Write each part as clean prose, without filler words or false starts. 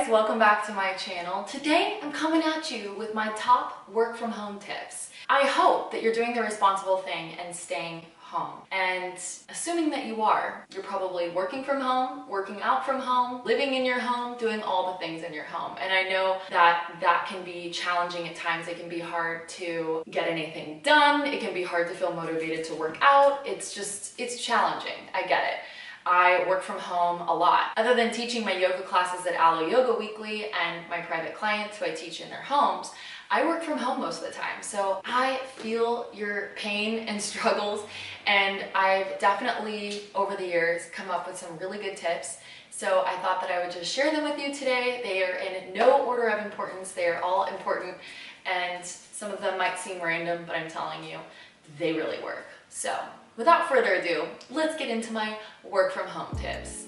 guys, welcome back to my channel. Today I'm coming at you with my top work from home tips. I hope that you're doing the responsible thing and staying home. And assuming that you are, you're probably working from home, working out from home, living in your home, doing all the things in your home. And I know that that can be challenging at times. It can be hard to get anything done. It can be hard to feel motivated to work out. It's challenging. I get it. I work from home a lot. Other than teaching my yoga classes at Alo Yoga Weekly and my private clients who I teach in their homes, I work from home most of the time. So I feel your pain and struggles, and I've definitely over the years come up with some really good tips. So I thought that I would just share them with you today. They are in no order of importance. They are all important, and some of them might seem random, but I'm telling you, they really work. So without further ado, let's get into my work from home tips.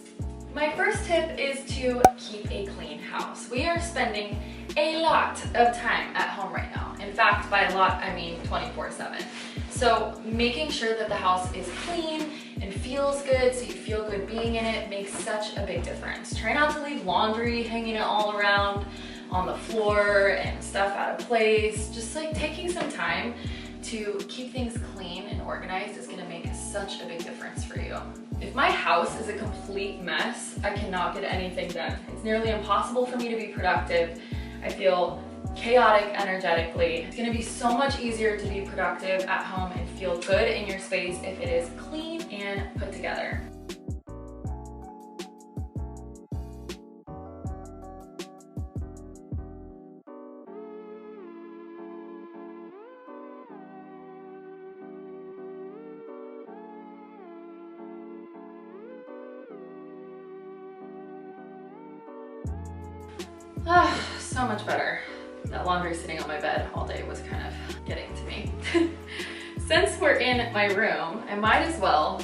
My first tip is to keep a clean house. We are spending a lot of time at home right now. In fact, by a lot, I mean 24/7. So making sure that the house is clean and feels good, so you feel good being in it, makes such a big difference. Try not to leave laundry hanging all around on the floor and stuff out of place. Just like taking some time to keep things clean and organized is gonna make such a big difference for you. If my house is a complete mess, I cannot get anything done. It's nearly impossible for me to be productive. I feel chaotic energetically. It's gonna be so much easier to be productive at home and feel good in your space if it is clean and put together. So much better. That laundry sitting on my bed all day was kind of getting to me. Since we're in my room, I might as well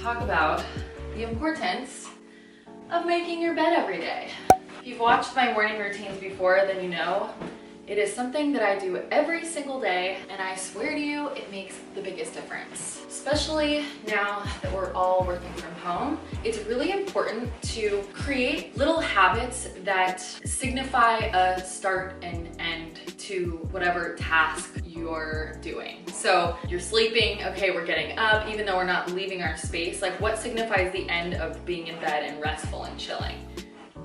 talk about the importance of making your bed every day. If you've watched my morning routines before, then you know it is something that I do every single day, and I swear to you, it makes the biggest difference. Especially now that we're all working from home, it's really important to create little habits that signify a start and end to whatever task you're doing. So you're sleeping, okay, we're getting up, even though we're not leaving our space. Like, what signifies the end of being in bed and restful and chilling?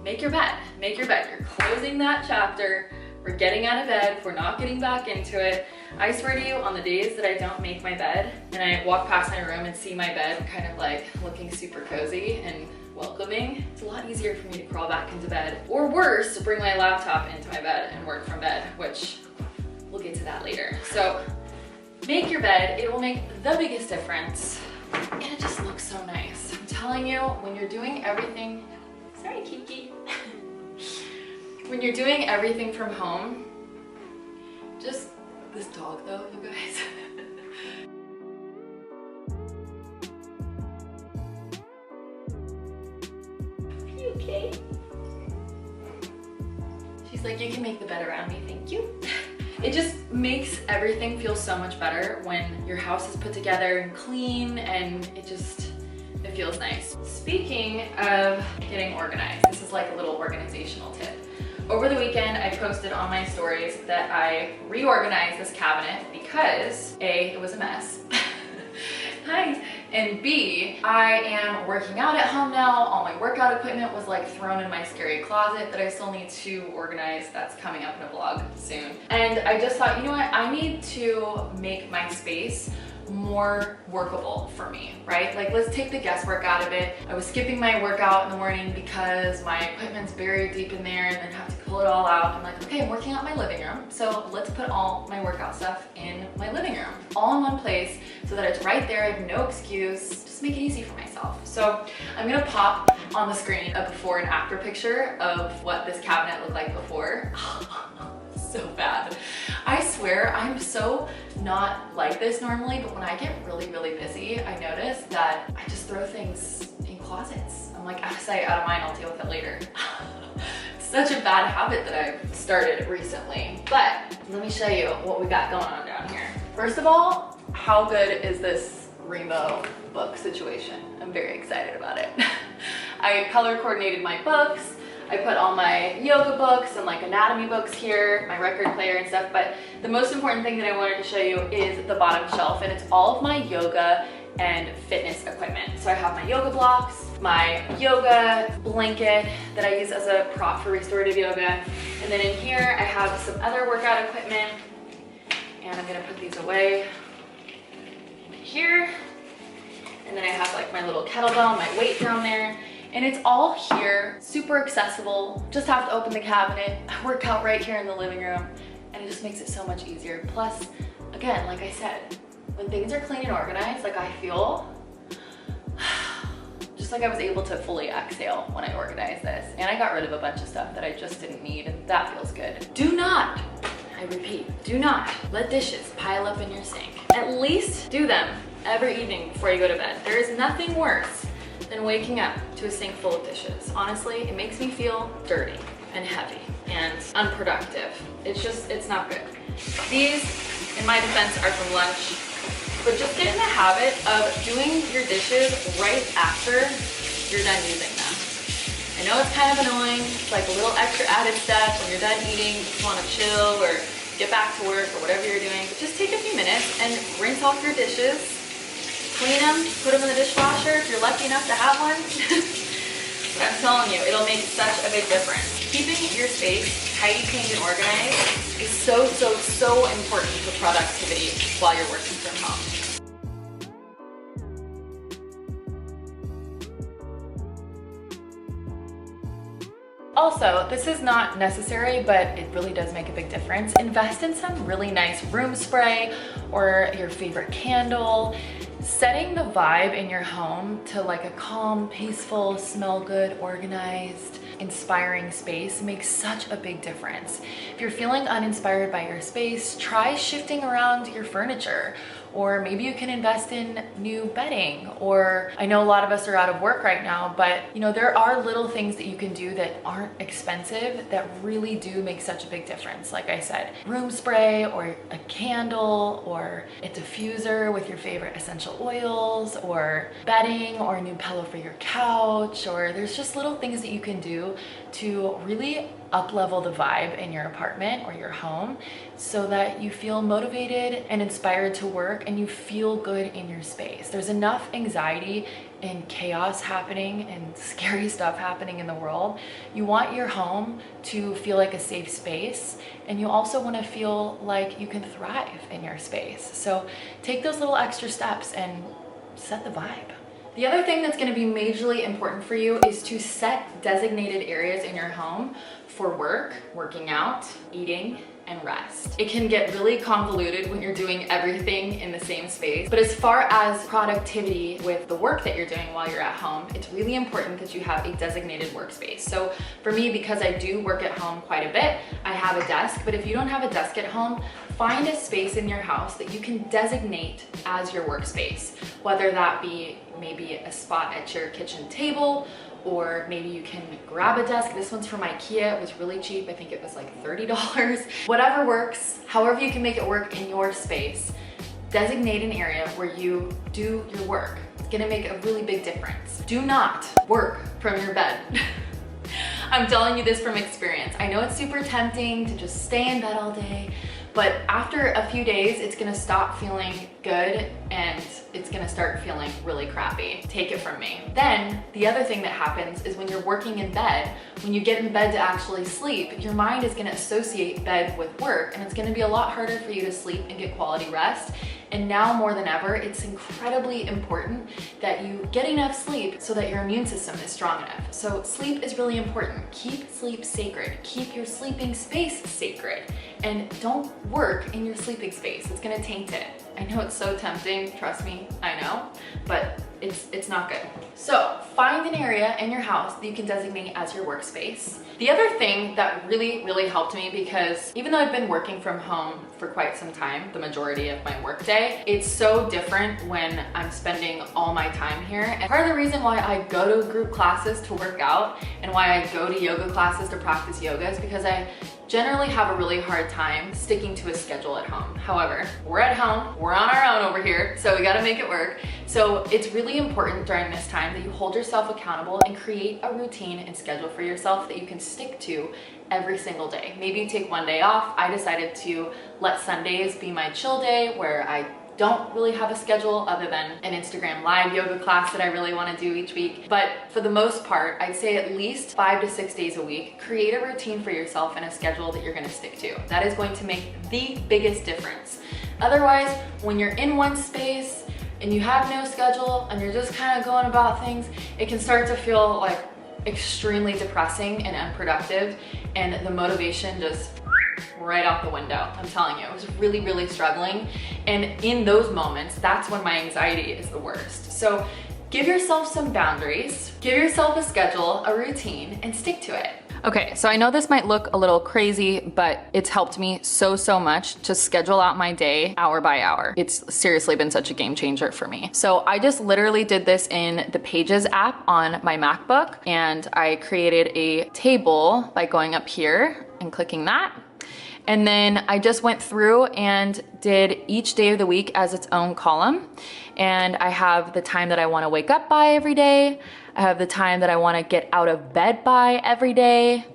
Make your bed, make your bed. You're closing that chapter. We're getting out of bed, we're not getting back into it. I swear to you, on the days that I don't make my bed and I walk past my room and see my bed kind of like looking super cozy and welcoming, it's a lot easier for me to crawl back into bed. Or worse, to bring my laptop into my bed and work from bed, which we'll get to that later. So make your bed, it will make the biggest difference, and it just looks so nice. I'm telling you, when you're doing everything, sorry Kiki. When you're doing everything from home, just this dog though, you guys. Are you okay? She's like, you can make the bed around me, thank you. It just makes everything feel so much better when your house is put together and clean, and it feels nice. Speaking of getting organized, this is like a little organizational tip. Over the weekend, I posted on my stories that I reorganized this cabinet because A, it was a mess, nice, and B, I am working out at home now. All my workout equipment was like thrown in my scary closet that I still need to organize. That's coming up in a vlog soon. And I just thought, you know what, I need to make my space more workable for me, right? Like, let's take the guesswork out of it. I was skipping my workout in the morning because my equipment's buried deep in there and then have to pull it all out. I'm like, okay, I'm working out in my living room, so let's put all my workout stuff in my living room, all in one place, so that it's right there. I have no excuse. Just make it easy for myself. So I'm gonna pop on the screen a before and after picture of what this cabinet looked like before. So bad. I swear, I'm so not like this normally, but when I get really, really busy, I notice that I just throw things in closets. I'm like, out of sight, out of mind, I'll deal with it later. It's such a bad habit that I've started recently. But let me show you what we got going on down here. First of all, how good is this rainbow book situation? I'm very excited about it. I color coordinated my books. I put all my yoga books and like anatomy books here, my record player and stuff, but the most important thing that I wanted to show you is the bottom shelf, and it's all of my yoga and fitness equipment. So I have my yoga blocks, my yoga blanket that I use as a prop for restorative yoga, and then in here I have some other workout equipment, and I'm gonna put these away here. And then I have like my little kettlebell, my weight down there, and it's all here, super accessible. Just have to open the cabinet. I work out right here in the living room, and it just makes it so much easier. Plus, again, like I said, when things are clean and organized, like I feel just like I was able to fully exhale when I organized this. And I got rid of a bunch of stuff that I just didn't need, and that feels good. Do not, I repeat, do not let dishes pile up in your sink. At least do them every evening before you go to bed. There is nothing worse than waking up to a sink full of dishes. Honestly, it makes me feel dirty and heavy and unproductive. It's not good. These, in my defense, are from lunch, but just get in the habit of doing your dishes right after you're done using them. I know it's kind of annoying. It's like a little extra added step when you're done eating, you just want to chill or get back to work or whatever you're doing. But just take a few minutes and rinse off your dishes, clean them, put them in the dishwasher if you're lucky enough to have one. But I'm telling you, it'll make such a big difference. Keeping your space tidy, clean, and organized is so important for productivity while you're working from home. Also, this is not necessary, but it really does make a big difference. Invest in some really nice room spray or your favorite candle. Setting the vibe in your home to like a calm, peaceful, smell good, organized, inspiring space makes such a big difference. If you're feeling uninspired by your space, try shifting around your furniture, or maybe you can invest in new bedding. Or I know a lot of us are out of work right now, but you know, there are little things that you can do that aren't expensive that really do make such a big difference. Like I said, room spray or a candle or a diffuser with your favorite essential oils, or bedding or a new pillow for your couch, or there's just little things that you can do to really up-level the vibe in your apartment or your home so that you feel motivated and inspired to work and you feel good in your space. There's enough anxiety and chaos happening and scary stuff happening in the world. You want your home to feel like a safe space, and you also want to feel like you can thrive in your space. So take those little extra steps and set the vibe. The other thing that's going to be majorly important for you is to set designated areas in your home for work, working out, eating, and rest. It can get really convoluted when you're doing everything in the same space, but as far as productivity with the work that you're doing while you're at home, it's really important that you have a designated workspace. So for me, because I do work at home quite a bit, I have a desk, but if you don't have a desk at home, find a space in your house that you can designate as your workspace, whether that be maybe a spot at your kitchen table, or maybe you can grab a desk. This one's from IKEA. It was really cheap. I think it was like $30. Whatever works, however you can make it work in your space, designate an area where you do your work. It's gonna make a really big difference. Do not work from your bed. I'm telling you this from experience. I know it's super tempting to just stay in bed all day, but after a few days, it's gonna stop feeling good and it's gonna start feeling really crappy. Take it from me. Then the other thing that happens is when you're working in bed, when you get in bed to actually sleep, your mind is gonna associate bed with work, and it's gonna be a lot harder for you to sleep and get quality rest. And now more than ever, it's incredibly important that you get enough sleep so that your immune system is strong enough. So sleep is really important. Keep sleep sacred. Keep your sleeping space sacred. And don't work in your sleeping space. It's gonna taint it. I know it's so tempting, trust me, I know, but it's not good. So find an area in your house that you can designate as your workspace. The other thing that really helped me, because even though I've been working from home for quite some time, the majority of my workday, it's so different when I'm spending all my time here. And part of the reason why I go to group classes to work out and why I go to yoga classes to practice yoga is because I generally have a really hard time sticking to a schedule at home. However, we're at home, we're on our own over here, so we gotta make it work. So it's really important during this time that you hold yourself accountable and create a routine and schedule for yourself that you can stick to every single day. Maybe you take one day off. I decided to let Sundays be my chill day where I don't really have a schedule other than an Instagram live yoga class that I really want to do each week. But for the most part, I'd say at least 5 to 6 days a week, create a routine for yourself and a schedule that you're going to stick to. That is going to make the biggest difference. Otherwise, when you're in one space and you have no schedule and you're just kind of going about things, it can start to feel like extremely depressing and unproductive, and the motivation just right out the window. I'm telling you, I was really, really struggling. And in those moments, that's when my anxiety is the worst. So give yourself some boundaries, give yourself a schedule, a routine, and stick to it. Okay, so I know this might look a little crazy, but it's helped me so much to schedule out my day hour by hour. It's seriously been such a game changer for me. So I just literally did this in the Pages app on my MacBook, and I created a table by going up here and clicking that. And then I just went through and did each day of the week as its own column. And I have the time that I want to wake up by every day. I have the time that I want to get out of bed by every day.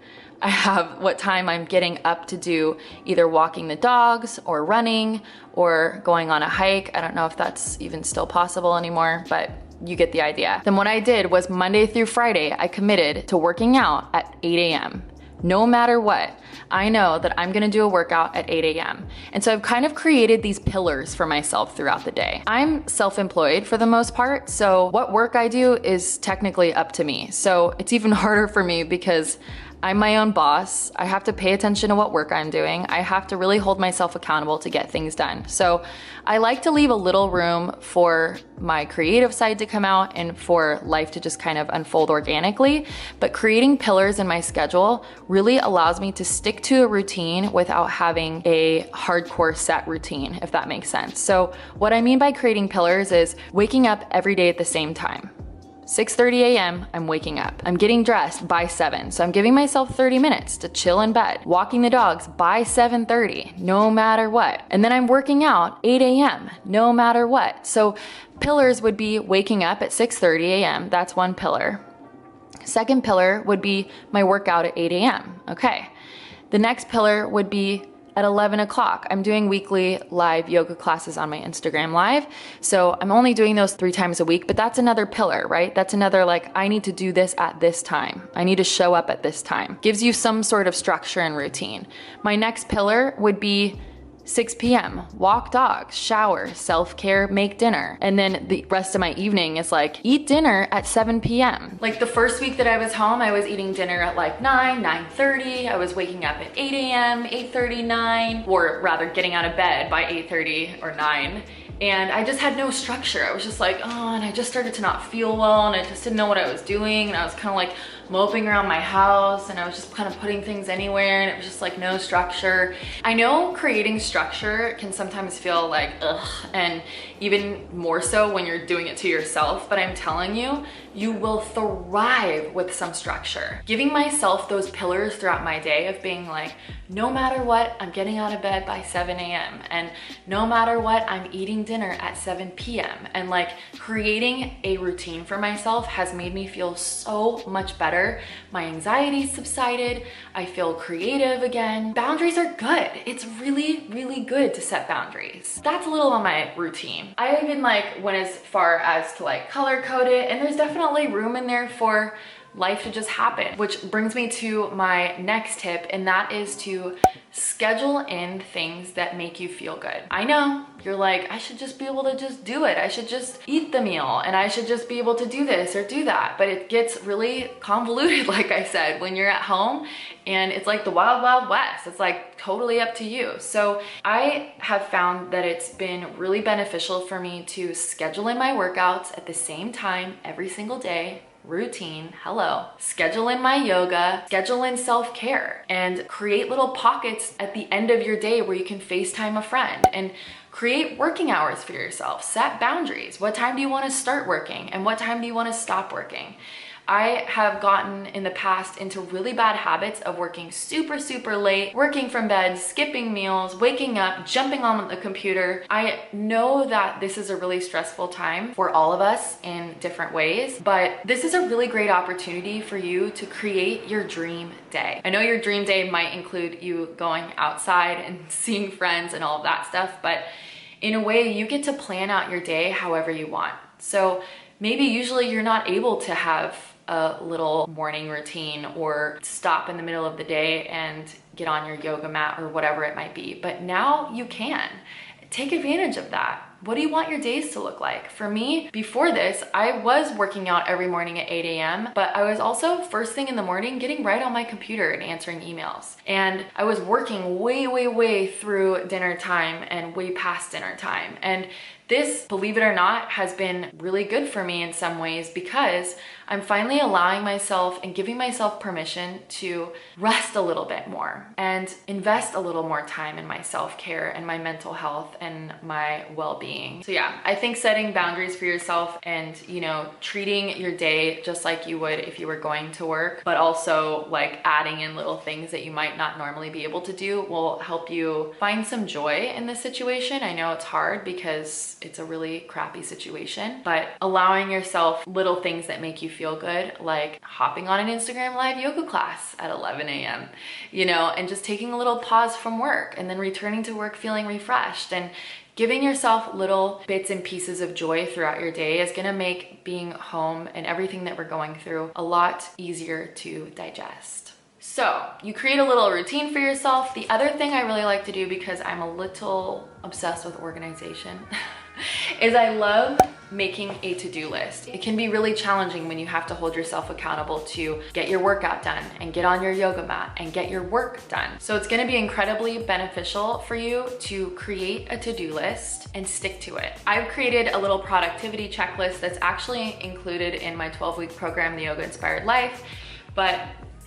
I have what time I'm getting up to do either walking the dogs or running or going on a hike. I don't know if that's even still possible anymore, but you get the idea. Then what I did was Monday through Friday, I committed to working out at 8 a.m. No matter what, I know that I'm gonna do a workout at 8 a.m. And so I've kind of created these pillars for myself throughout the day. I'm self-employed for the most part, so what work I do is technically up to me. So it's even harder for me because I'm my own boss. I have to pay attention to what work I'm doing. I have to really hold myself accountable to get things done. So I like to leave a little room for my creative side to come out and for life to just kind of unfold organically. But creating pillars in my schedule really allows me to stick to a routine without having a hardcore set routine, if that makes sense. So what I mean by creating pillars is waking up every day at the same time. 6:30 a.m., I'm waking up. I'm getting dressed by 7, so I'm giving myself 30 minutes to chill in bed. Walking the dogs by 7:30, no matter what. And then I'm working out 8 a.m., no matter what. So pillars would be waking up at 6:30 a.m., that's one pillar. Second pillar would be my workout at 8 a.m., okay. The next pillar would be at 11 o'clock. I'm doing weekly live yoga classes on my Instagram live. So I'm only doing those 3 times a week, but that's another pillar, right? That's another like, I need to do this at this time. I need to show up at this time. Gives you some sort of structure and routine. My next pillar would be 6 p.m., walk dogs, shower, self-care, make dinner. And then the rest of my evening is like, eat dinner at 7 p.m. Like the first week that I was home, I was eating dinner at like 9:30. I was waking up at 8 a.m., 8:30, 9, or rather getting out of bed by 8:30 or 9. And I just had no structure. I was just like, oh, and I just started to not feel well, and I just didn't know what I was doing. And I was kind of like moping around my house, and I was just kind of putting things anywhere, and it was just like no structure. I know creating structure can sometimes feel like ugh, and even more so when you're doing it to yourself, but I'm telling you, you will thrive with some structure. Giving myself those pillars throughout my day of being like, no matter what, I'm getting out of bed by 7 a.m. and no matter what, I'm eating dinner at 7 p.m. And like creating a routine for myself has made me feel so much better. My anxiety subsided. I feel creative again. Boundaries are good. It's really, really good to set boundaries. That's a little on my routine. I even like went as far as to like color code it, and there's definitely room in there for life to just happen, which brings me to my next tip, and that is to schedule in things that make you feel good. I know you're like, I should just be able to just do it. I should just eat the meal, and I should just be able to do this or do that. But it gets really convoluted, like I said, when you're at home, and it's like the wild, wild west. It's like totally up to you. So I have found that it's been really beneficial for me to schedule in my workouts at the same time every single day. Routine, hello. Schedule in my yoga, schedule in self-care, and create little pockets at the end of your day where you can FaceTime a friend, and create working hours for yourself. Set boundaries. What time do you want to start working, and what time do you want to stop working? I have gotten in the past into really bad habits of working super, super late, working from bed, skipping meals, waking up, jumping on the computer. I know that this is a really stressful time for all of us in different ways, but this is a really great opportunity for you to create your dream day. I know your dream day might include you going outside and seeing friends and all of that stuff, but in a way you get to plan out your day however you want. So maybe usually you're not able to have a little morning routine or stop in the middle of the day and get on your yoga mat or whatever it might be, but now you can. Take advantage of that. What do you want your days to look like? For me, before this, I was working out every morning at 8 a.m., but I was also first thing in the morning getting right on my computer and answering emails. And I was working way through dinner time and way past dinner time. And this, believe it or not, has been really good for me in some ways because I'm finally allowing myself and giving myself permission to rest a little bit more and invest a little more time in my self-care and my mental health and my well-being. So yeah, I think setting boundaries for yourself and, you know, treating your day just like you would if you were going to work, but also like adding in little things that you might not normally be able to do will help you find some joy in this situation. I know it's hard because it's a really crappy situation, but allowing yourself little things that make you feel good, like hopping on an Instagram live yoga class at 11 a.m., you know, and just taking a little pause from work and then returning to work feeling refreshed and giving yourself little bits and pieces of joy throughout your day is gonna make being home and everything that we're going through a lot easier to digest. So you create a little routine for yourself. The other thing I really like to do, because I'm a little obsessed with organization, is I love making a to-do list. It can be really challenging when you have to hold yourself accountable to get your workout done and get on your yoga mat and get your work done. So it's gonna be incredibly beneficial for you to create a to-do list and stick to it. I've created a little productivity checklist that's actually included in my 12-week program, The Yoga Inspired Life, but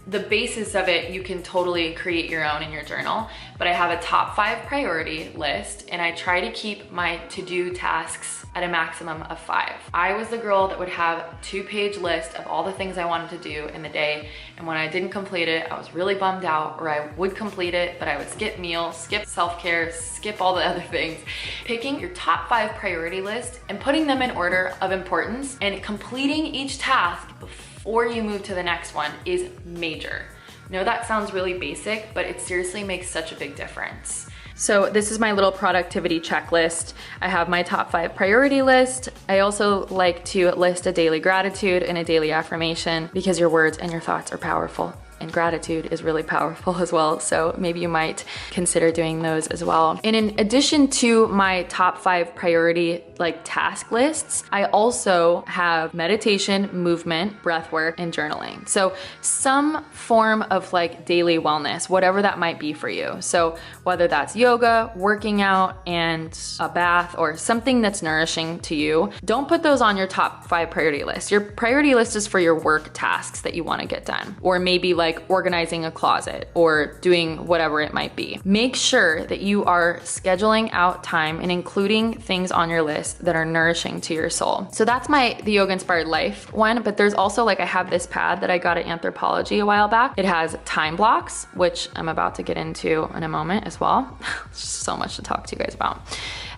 the basis of it, you can totally create your own in your journal, but I have a top 5 priority list and I try to keep my to-do tasks at a maximum of 5. I was the girl that would have a 2-page list of all the things I wanted to do in the day, and when I didn't complete it, I was really bummed out, or I would complete it, but I would skip meals, skip self-care, skip all the other things. Picking your top 5 priority list and putting them in order of importance and completing each task before you move to the next one is major. I know that sounds really basic, but it seriously makes such a big difference. So this is my little productivity checklist. I have my top 5 priority list. I also like to list a daily gratitude and a daily affirmation because your words and your thoughts are powerful. And gratitude is really powerful as well. So maybe you might consider doing those as well. And in addition to my top 5 priority task lists, I also have meditation, movement, breath work, and journaling. So some form of daily wellness, whatever that might be for you. So whether that's yoga, working out, and a bath, or something that's nourishing to you, don't put those on your top 5 priority list. Your priority list is for your work tasks that you want to get done, or maybe organizing a closet or doing whatever it might be. Make sure that you are scheduling out time and including things on your list that are nourishing to your soul. So that's the Yoga Inspired Life one, but there's also I have this pad that I got at Anthropology a while back. It has time blocks, which I'm about to get into in a moment as well. There's so much to talk to you guys about.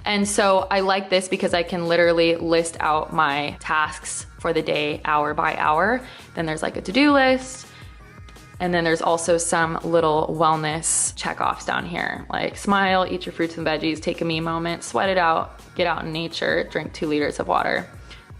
And so I like this because I can literally list out my tasks for the day hour by hour. Then there's a to-do list. And then there's also some little wellness checkoffs down here, like smile, eat your fruits and veggies, take a me moment, sweat it out, get out in nature, drink 2 liters of water,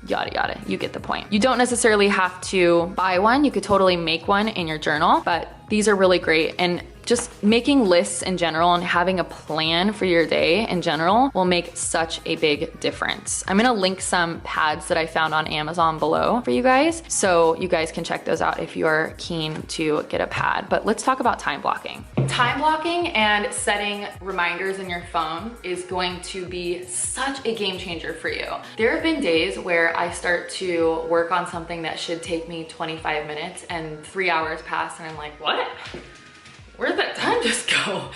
yada yada, you get the point. You don't necessarily have to buy one, you could totally make one in your journal, but these are really great. And just making lists in general and having a plan for your day in general will make such a big difference. I'm gonna link some pads that I found on Amazon below for you guys, so you guys can check those out if you are keen to get a pad. But let's talk about time blocking. Time blocking and setting reminders in your phone is going to be such a game changer for you. There have been days where I start to work on something that should take me 25 minutes and 3 hours pass and I'm like, what? Where'd that time just go?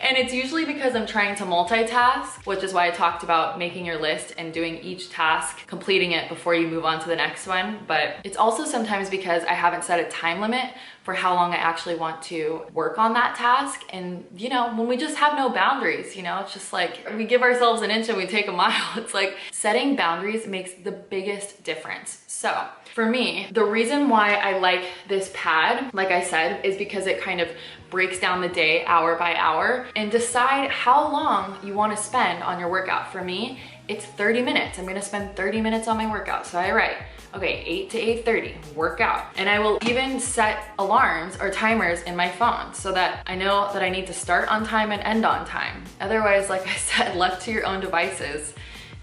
And it's usually because I'm trying to multitask, which is why I talked about making your list and doing each task, completing it before you move on to the next one. But it's also sometimes because I haven't set a time limit for how long I actually want to work on that task. And you know, when we just have no boundaries, you know, it's just like we give ourselves an inch and we take a mile. It's like setting boundaries makes the biggest difference. So for me, the reason why I like this pad, like I said, is because it kind of breaks down the day hour by hour and decide how long you want to spend on your workout. For me, it's 30 minutes. I'm gonna spend 30 minutes on my workout. So I write, okay, 8 to 8:30, workout. And I will even set alarms or timers in my phone so that I know that I need to start on time and end on time. Otherwise, like I said, left to your own devices,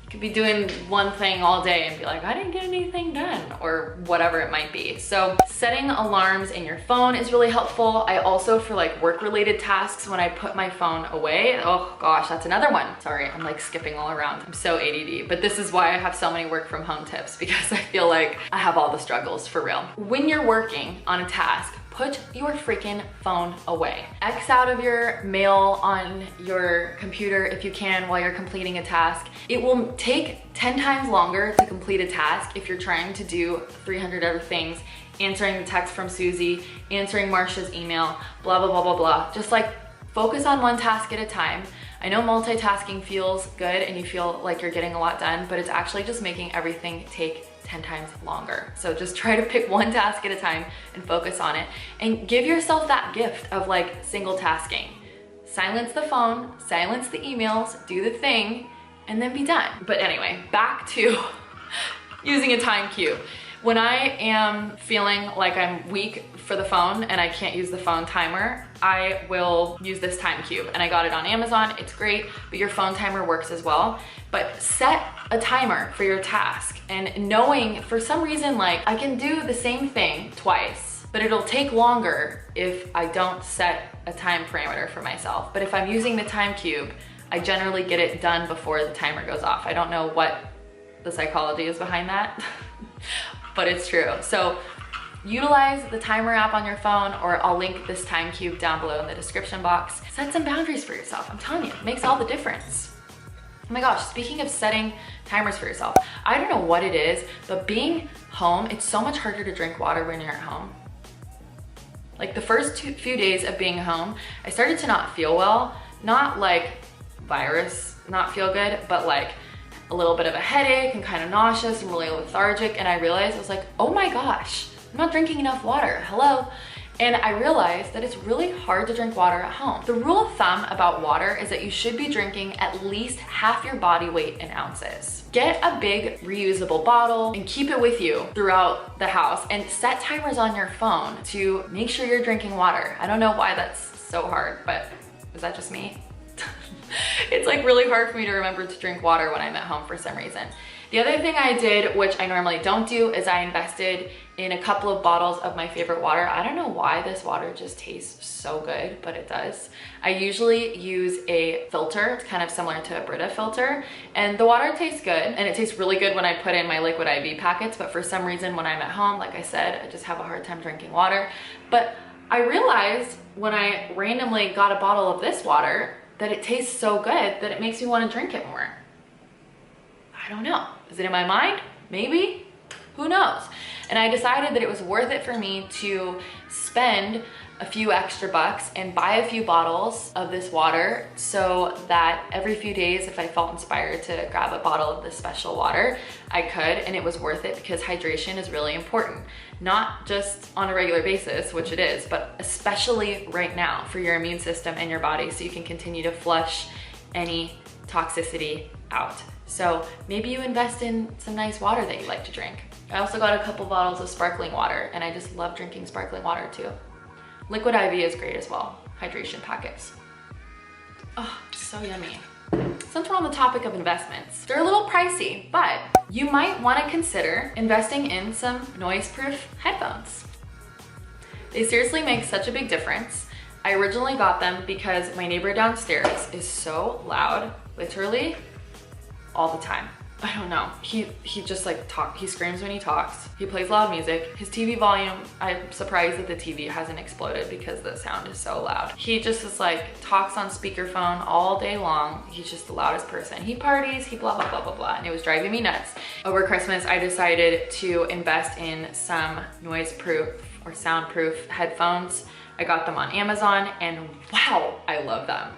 you could be doing one thing all day and be like, I didn't get anything done, or whatever it might be. So setting alarms in your phone is really helpful. I also, for like work-related tasks, when I put my phone away, oh gosh, that's another one. Sorry, I'm like skipping all around. I'm so ADD, but this is why I have so many work from home tips, because I feel like I have all the struggles for real. When you're working on a task, put your freaking phone away. X out of your mail on your computer if you can while you're completing a task. It will take 10 times longer to complete a task if you're trying to do 300 other things, answering the text from Susie, answering Marsha's email, blah, blah, blah, blah, blah. Just like focus on one task at a time. I know multitasking feels good and you feel like you're getting a lot done, but it's actually just making everything take 10 times longer. So just try to pick one task at a time and focus on it, and give yourself that gift of like single tasking. Silence the phone, silence the emails, do the thing, and then be done. But anyway, back to using a time cube. When I am feeling like I'm weak for the phone and I can't use the phone timer, I will use this time cube, and I got it on Amazon. It's great, but your phone timer works as well. But set a timer for your task, and knowing for some reason, like I can do the same thing twice, but it'll take longer if I don't set a time parameter for myself. But if I'm using the time cube, I generally get it done before the timer goes off. I don't know what the psychology is behind that, but it's true. So utilize the timer app on your phone, or I'll link this time cube down below in the description box. Set some boundaries for yourself. I'm telling you, it makes all the difference. Oh my gosh, speaking of setting timers for yourself, I don't know what it is, but being home, it's so much harder to drink water when you're at home. Like the first few days of being home, I started to not feel well, not like virus, not feel good, but like a little bit of a headache and kind of nauseous and really lethargic. And I realized, I was like, oh my gosh, I'm not drinking enough water, hello. And I realized that it's really hard to drink water at home. The rule of thumb about water is that you should be drinking at least half your body weight in ounces. Get a big reusable bottle and keep it with you throughout the house, and set timers on your phone to make sure you're drinking water. I don't know why that's so hard, but is that just me? It's like really hard for me to remember to drink water when I'm at home for some reason. The other thing I did, which I normally don't do, is I invested in a couple of bottles of my favorite water. I don't know why this water just tastes so good, but it does. I usually use a filter. It's kind of similar to a Brita filter, and the water tastes good, and it tastes really good when I put in my liquid IV packets, but for some reason when I'm at home, like I said, I just have a hard time drinking water. But I realized when I randomly got a bottle of this water that it tastes so good that it makes me want to drink it more. I don't know. Is it in my mind? Maybe. Who knows? And I decided that it was worth it for me to spend a few extra bucks and buy a few bottles of this water, so that every few days, if I felt inspired to grab a bottle of this special water, I could. And it was worth it because hydration is really important. Not just on a regular basis, which it is, but especially right now for your immune system and your body, so you can continue to flush any toxicity out. So maybe you invest in some nice water that you like to drink. I also got a couple bottles of sparkling water, and I just love drinking sparkling water too. Liquid IV is great as well, hydration packets. Oh, so yummy. Since we're on the topic of investments, they're a little pricey, but you might want to consider investing in some noise-proof headphones. They seriously make such a big difference. I originally got them because my neighbor downstairs is so loud, literally all the time. I don't know. He just like he screams when he talks. He plays loud music. His TV volume, I'm surprised that the TV hasn't exploded because the sound is so loud. He just is like, talks on speakerphone all day long. He's just the loudest person. He parties, he blah, blah, blah, blah, blah. And it was driving me nuts. Over Christmas, I decided to invest in some noise-proof or soundproof headphones. I got them on Amazon and wow, I love them.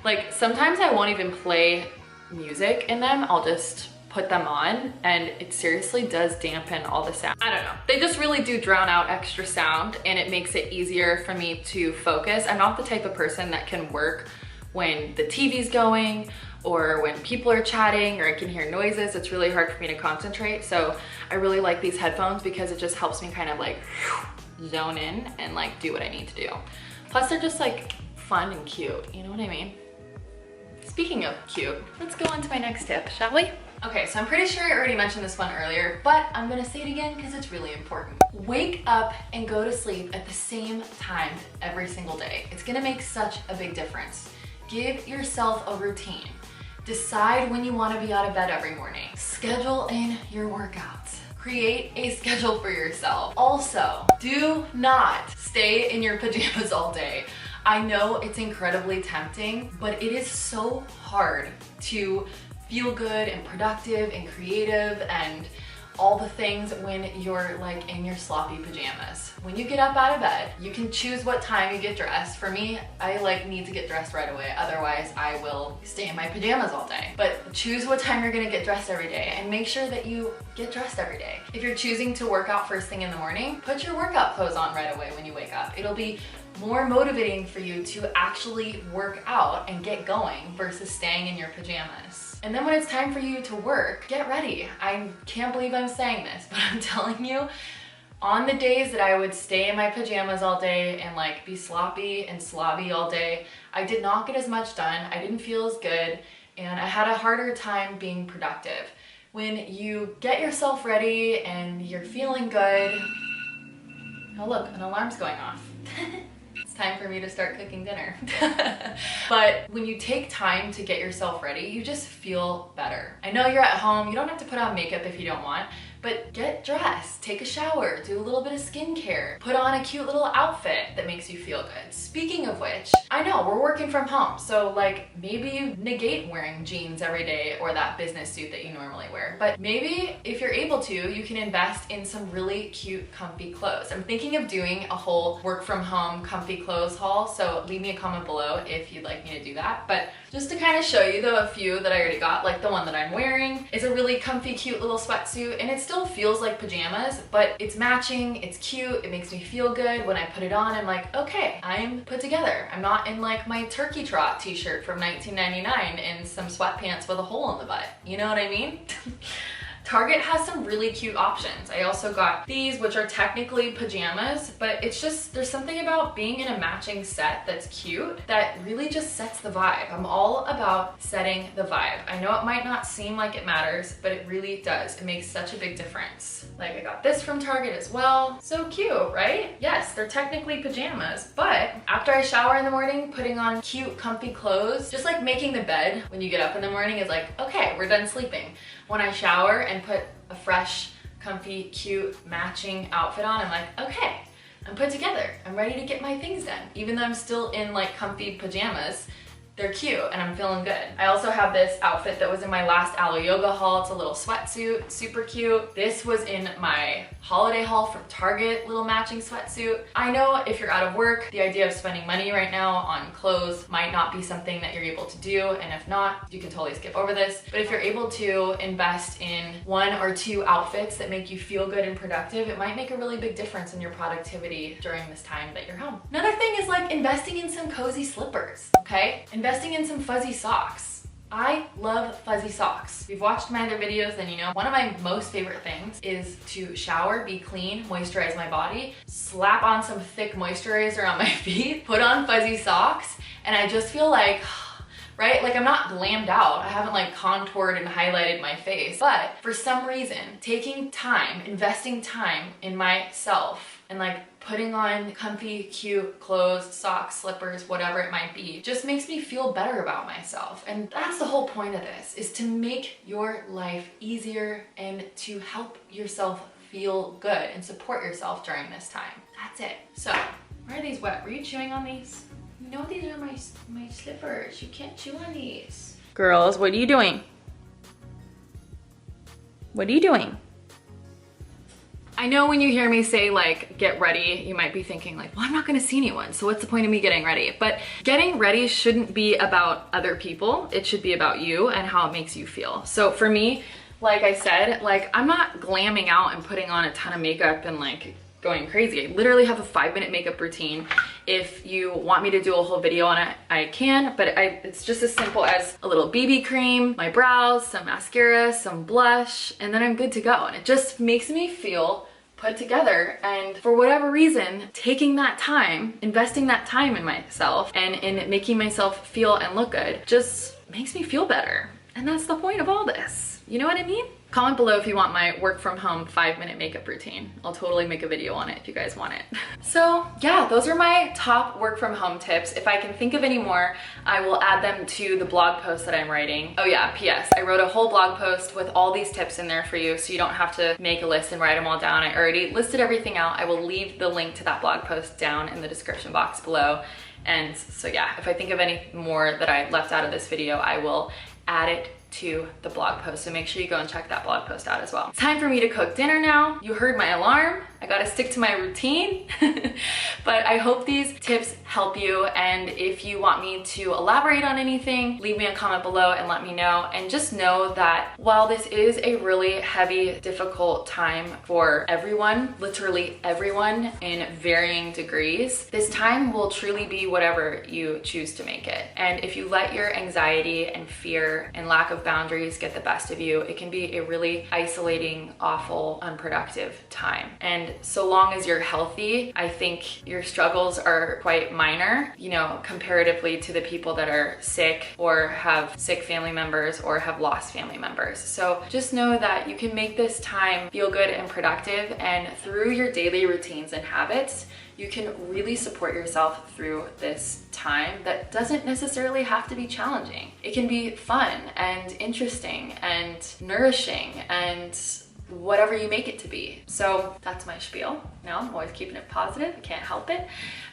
Like sometimes I won't even play music in them. I'll just put them on and it seriously does dampen all the sound. I don't know. They just really do drown out extra sound and it makes it easier for me to focus. I'm not the type of person that can work when the TV's going or when people are chatting or I can hear noises. It's really hard for me to concentrate. So I really like these headphones because it just helps me kind of like zone in and like do what I need to do. Plus they're just like fun and cute, you know what I mean? Speaking of cute, let's go on to my next tip, shall we? Okay, so I'm pretty sure I already mentioned this one earlier, but I'm gonna say it again because it's really important. Wake up and go to sleep at the same time every single day. It's gonna make such a big difference. Give yourself a routine. Decide when you wanna be out of bed every morning. Schedule in your workouts. Create a schedule for yourself. Also, do not stay in your pajamas all day. I know it's incredibly tempting, but it is so hard to feel good and productive and creative and all the things when you're like in your sloppy pajamas. When you get up out of bed, you can choose what time you get dressed. For me, I like need to get dressed right away. Otherwise, I will stay in my pajamas all day. But choose what time you're gonna get dressed every day and make sure that you get dressed every day. If you're choosing to work out first thing in the morning, put your workout clothes on right away when you wake up. It'll be more motivating for you to actually work out and get going versus staying in your pajamas. And then when it's time for you to work, get ready. I can't believe I'm saying this, but I'm telling you, on the days that I would stay in my pajamas all day and like be sloppy and slobby all day, I did not get as much done. I didn't feel as good and I had a harder time being productive. When you get yourself ready and you're feeling good, oh look, an alarm's going off. Time for me to start cooking dinner. But when you take time to get yourself ready, you just feel better. I know you're at home, you don't have to put on makeup if you don't want, but get dressed, take a shower, do a little bit of skincare, put on a cute little outfit that makes you feel good. Speaking of which, I know we're working from home, so like maybe you negate wearing jeans every day or that business suit that you normally wear, but maybe if you're able to, you can invest in some really cute, comfy clothes. I'm thinking of doing a whole work from home comfy clothes haul, so leave me a comment below if you'd like me to do that. But just to kind of show you though a few that I already got, like the one that I'm wearing is a really comfy, cute little sweatsuit, and it still feels like pajamas, but it's matching, it's cute, it makes me feel good. When I put it on, I'm like, okay, I'm put together. I'm not in like my turkey trot t-shirt from 1999 and some sweatpants with a hole in the butt. You know what I mean? Target has some really cute options. I also got these, which are technically pajamas, but it's just, there's something about being in a matching set that's cute that really just sets the vibe. I'm all about setting the vibe. I know it might not seem like it matters, but it really does. It makes such a big difference. Like I got this from Target as well. So cute, right? Yes, they're technically pajamas, but after I shower in the morning, putting on cute, comfy clothes, just like making the bed when you get up in the morning is like, okay, we're done sleeping. When I shower and put a fresh, comfy, cute, matching outfit on, I'm like, okay, I'm put together. I'm ready to get my things done. Even though I'm still in like comfy pajamas, they're cute and I'm feeling good. I also have this outfit that was in my last Aloe Yoga haul. It's a little sweatsuit, super cute. This was in my holiday haul from Target, little matching sweatsuit. I know if you're out of work, the idea of spending money right now on clothes might not be something that you're able to do, and if not, you can totally skip over this. But if you're able to invest in 1 or 2 outfits that make you feel good and productive, it might make a really big difference in your productivity during this time that you're home. Another thing is like investing in some cozy slippers, okay? Investing in some fuzzy socks. I love fuzzy socks. If you've watched my other videos, then you know one of my most favorite things is to shower, be clean, moisturize my body, slap on some thick moisturizer on my feet, put on fuzzy socks, and I just feel like, right? Like I'm not glammed out. I haven't like contoured and highlighted my face, but for some reason, taking time, investing time in myself and like putting on comfy, cute clothes, socks, slippers, whatever it might be, just makes me feel better about myself. And that's the whole point of this, is to make your life easier and to help yourself feel good and support yourself during this time. That's it. So, why are these wet? Were you chewing on these? You know these are my slippers. You can't chew on these. Girls, what are you doing? What are you doing? I know when you hear me say like, get ready, you might be thinking like, well, I'm not gonna see anyone, so what's the point of me getting ready? But getting ready shouldn't be about other people. It should be about you and how it makes you feel. So for me, like I said, like I'm not glamming out and putting on a ton of makeup and like going crazy. I literally have a 5-minute makeup routine. If you want me to do a whole video on it, I can, but it's just as simple as a little BB cream, my brows, some mascara, some blush, and then I'm good to go. And it just makes me feel put together. And for whatever reason, taking that time, investing that time in myself and in making myself feel and look good just makes me feel better. And that's the point of all this. You know what I mean? Comment below if you want my work from home 5-minute makeup routine. I'll totally make a video on it if you guys want it. So yeah, those are my top work from home tips. If I can think of any more, I will add them to the blog post that I'm writing. Oh yeah, PS, I wrote a whole blog post with all these tips in there for you, so you don't have to make a list and write them all down. I already listed everything out. I will leave the link to that blog post down in the description box below. And so yeah, if I think of any more that I left out of this video, I will add it to the blog post, so make sure you go and check that blog post out as well. It's time for me to cook dinner now. You heard my alarm. I gotta stick to my routine. But I hope these tips help you, and if you want me to elaborate on anything, leave me a comment below and let me know. And just know that while this is a really heavy, difficult time for everyone, literally everyone in varying degrees, this time will truly be whatever you choose to make it. And if you let your anxiety and fear and lack of boundaries get the best of you, it can be a really isolating, awful, unproductive time. And so long as you're healthy, I think your struggles are quite minor, you know, comparatively to the people that are sick or have sick family members or have lost family members. So just know that you can make this time feel good and productive, and through your daily routines and habits, you can really support yourself through this time that doesn't necessarily have to be challenging. It can be fun and interesting and nourishing and whatever you make it to be. So that's my spiel. Now I'm always keeping it positive, I can't help it.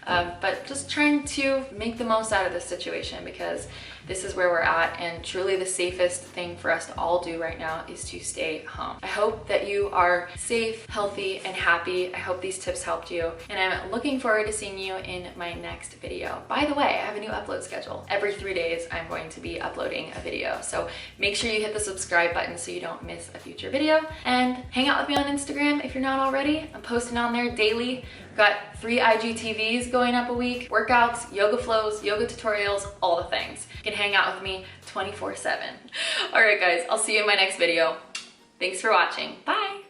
But just trying to make the most out of this situation, because this is where we're at, and truly the safest thing for us to all do right now is to stay home. I hope that you are safe, healthy, and happy. I hope these tips helped you, and I'm looking forward to seeing you in my next video. By the way, I have a new upload schedule. Every 3 days I'm going to be uploading a video, so make sure you hit the subscribe button so you don't miss a future video, and hang out with me on Instagram if you're not already. I'm posting on there daily. Got 3 IGTVs going up a week, workouts, yoga flows, yoga tutorials, all the things. You can hang out with me 24/7. All right guys, I'll see you in my next video. Thanks for watching. Bye.